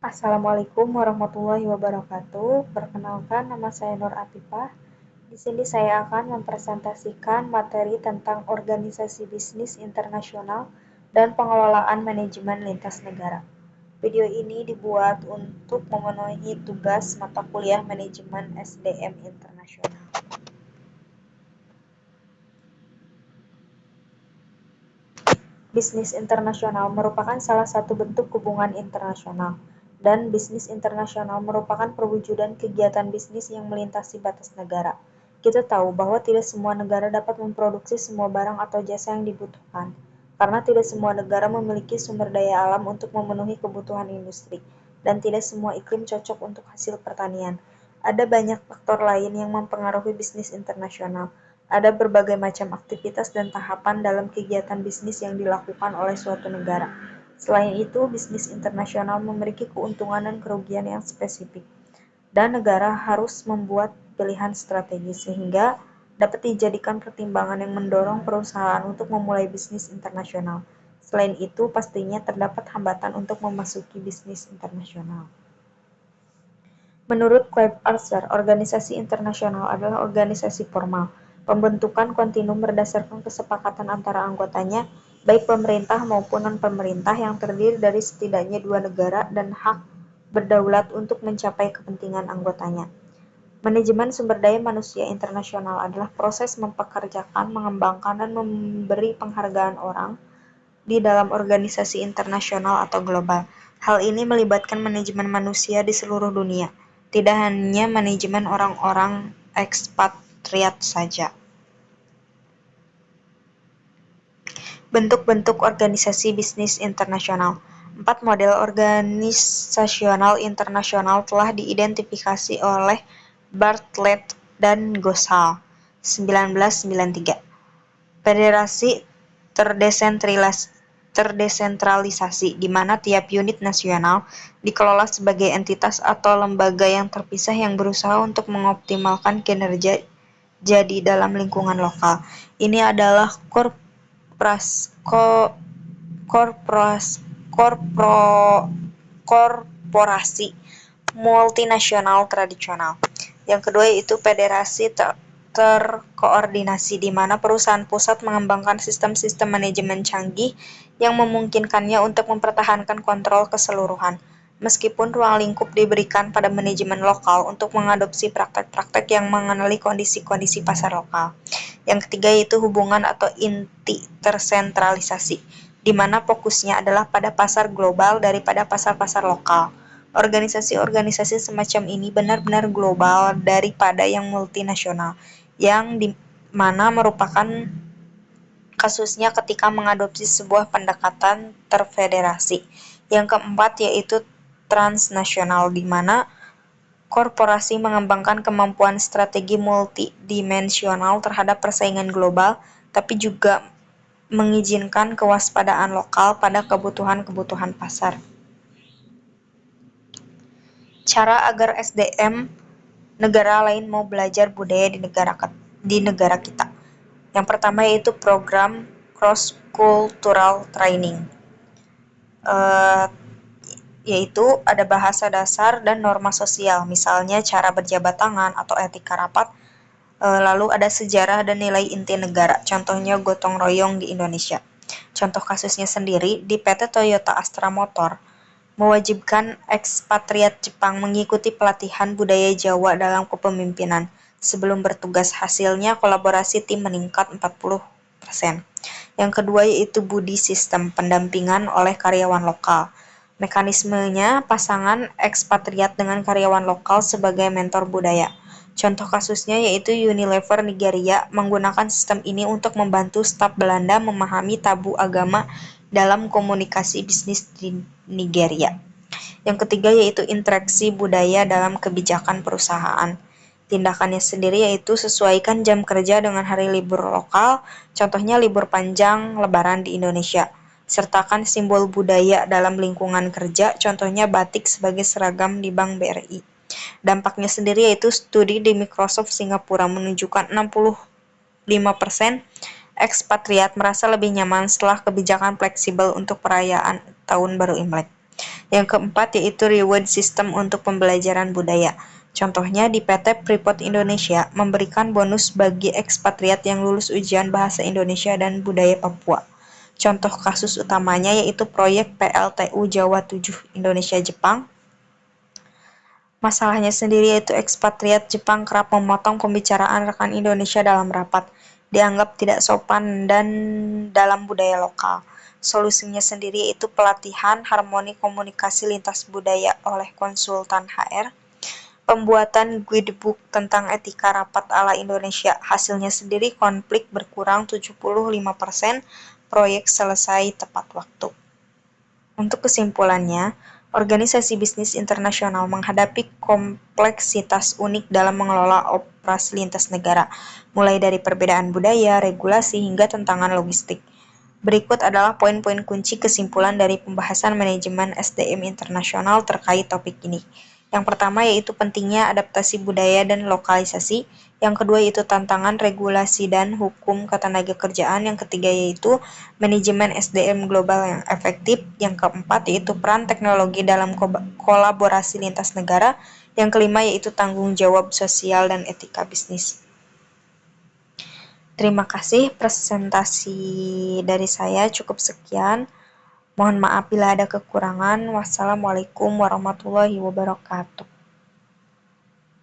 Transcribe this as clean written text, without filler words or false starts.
Assalamualaikum warahmatullahi wabarakatuh. Perkenalkan, nama saya Nur Atifah. Di sini saya akan mempresentasikan materi tentang organisasi bisnis internasional dan pengelolaan manajemen lintas negara. Video ini dibuat untuk memenuhi tugas mata kuliah manajemen SDM internasional. Bisnis internasional merupakan salah satu bentuk hubungan internasional, dan bisnis internasional merupakan perwujudan kegiatan bisnis yang melintasi batas negara. Kita tahu bahwa tidak semua negara dapat memproduksi semua barang atau jasa yang dibutuhkan, karena tidak semua negara memiliki sumber daya alam untuk memenuhi kebutuhan industri, dan tidak semua iklim cocok untuk hasil pertanian. Ada banyak faktor lain yang mempengaruhi bisnis internasional. Ada berbagai macam aktivitas dan tahapan dalam kegiatan bisnis yang dilakukan oleh suatu negara. Selain itu, bisnis internasional memiliki keuntungan dan kerugian yang spesifik, dan negara harus membuat pilihan strategi sehingga dapat dijadikan pertimbangan yang mendorong perusahaan untuk memulai bisnis internasional. Selain itu, pastinya terdapat hambatan untuk memasuki bisnis internasional. Menurut Clive Archer, organisasi internasional adalah organisasi formal. Pembentukan kontinum berdasarkan kesepakatan antara anggotanya, baik pemerintah maupun non-pemerintah, yang terdiri dari setidaknya dua negara dan hak berdaulat untuk mencapai kepentingan anggotanya. Manajemen sumber daya manusia internasional adalah proses mempekerjakan, mengembangkan, dan memberi penghargaan orang di dalam organisasi internasional atau global. Hal ini melibatkan manajemen manusia di seluruh dunia, tidak hanya manajemen orang-orang ekspatriat saja. Bentuk-bentuk organisasi bisnis internasional. 4 model organisasional internasional telah diidentifikasi oleh Bartlett dan Gosal, 1993. Federasi terdesentralisasi, di mana tiap unit nasional dikelola sebagai entitas atau lembaga yang terpisah yang berusaha untuk mengoptimalkan kinerja jadi dalam lingkungan lokal. Ini adalah korporasi multinasional tradisional. Yang kedua yaitu federasi terkoordinasi, di mana perusahaan pusat mengembangkan sistem-sistem manajemen canggih yang memungkinkannya untuk mempertahankan kontrol keseluruhan, meskipun ruang lingkup diberikan pada manajemen lokal untuk mengadopsi praktek-praktek yang mengenali kondisi-kondisi pasar lokal. Yang ketiga yaitu hubungan atau inti tersentralisasi, di mana fokusnya adalah pada pasar global daripada pasar-pasar lokal. Organisasi-organisasi semacam ini benar-benar global daripada yang multinasional, yang di mana merupakan kasusnya ketika mengadopsi sebuah pendekatan terfederasi. Yang keempat yaitu transnasional, di mana korporasi mengembangkan kemampuan strategi multidimensional terhadap persaingan global, tapi juga mengizinkan kewaspadaan lokal pada kebutuhan-kebutuhan pasar. Cara agar SDM negara lain mau belajar budaya di negara kita. Yang pertama yaitu program Cross Cultural Training, yaitu ada bahasa dasar dan norma sosial, misalnya cara berjabat tangan atau etika rapat. Lalu ada sejarah dan nilai inti negara, contohnya gotong royong di Indonesia. Contoh kasusnya sendiri, di PT Toyota Astra Motor mewajibkan ekspatriat Jepang mengikuti pelatihan budaya Jawa dalam kepemimpinan. Sebelum bertugas, hasilnya kolaborasi tim meningkat 40%. Yang kedua yaitu Budi System, pendampingan oleh karyawan lokal. Mekanismenya pasangan ekspatriat dengan karyawan lokal sebagai mentor budaya. Contoh kasusnya yaitu Unilever Nigeria menggunakan sistem ini untuk membantu staf Belanda memahami tabu agama dalam komunikasi bisnis di Nigeria. Yang ketiga yaitu interaksi budaya dalam kebijakan perusahaan. Tindakannya sendiri yaitu sesuaikan jam kerja dengan hari libur lokal, contohnya libur panjang Lebaran di Indonesia. Sertakan simbol budaya dalam lingkungan kerja, contohnya batik sebagai seragam di Bank BRI. Dampaknya sendiri yaitu studi di Microsoft Singapura menunjukkan 65% ekspatriat merasa lebih nyaman setelah kebijakan fleksibel untuk perayaan Tahun Baru Imlek. Yang keempat yaitu reward system untuk pembelajaran budaya. Contohnya di PT Freeport Indonesia memberikan bonus bagi ekspatriat yang lulus ujian bahasa Indonesia dan budaya Papua. Contoh kasus utamanya yaitu proyek PLTU Jawa 7 Indonesia Jepang. Masalahnya sendiri yaitu ekspatriat Jepang kerap memotong pembicaraan rekan Indonesia dalam rapat, dianggap tidak sopan dan dalam budaya lokal. Solusinya sendiri yaitu pelatihan harmoni komunikasi lintas budaya oleh konsultan HR, pembuatan guidebook tentang etika rapat ala Indonesia. Hasilnya sendiri konflik berkurang 75%, proyek selesai tepat waktu. Untuk kesimpulannya, organisasi bisnis internasional menghadapi kompleksitas unik dalam mengelola operasi lintas negara, mulai dari perbedaan budaya, regulasi, hingga tantangan logistik. Berikut adalah poin-poin kunci kesimpulan dari pembahasan manajemen SDM internasional terkait topik ini. Yang pertama yaitu pentingnya adaptasi budaya dan lokalisasi. Yang kedua yaitu tantangan regulasi dan hukum ketenagakerjaan. Yang ketiga yaitu manajemen SDM global yang efektif. Yang keempat yaitu peran teknologi dalam kolaborasi lintas negara. Yang kelima yaitu tanggung jawab sosial dan etika bisnis. Terima kasih, presentasi dari saya cukup sekian. Mohon maaf bila ada kekurangan. Wassalamualaikum warahmatullahi wabarakatuh.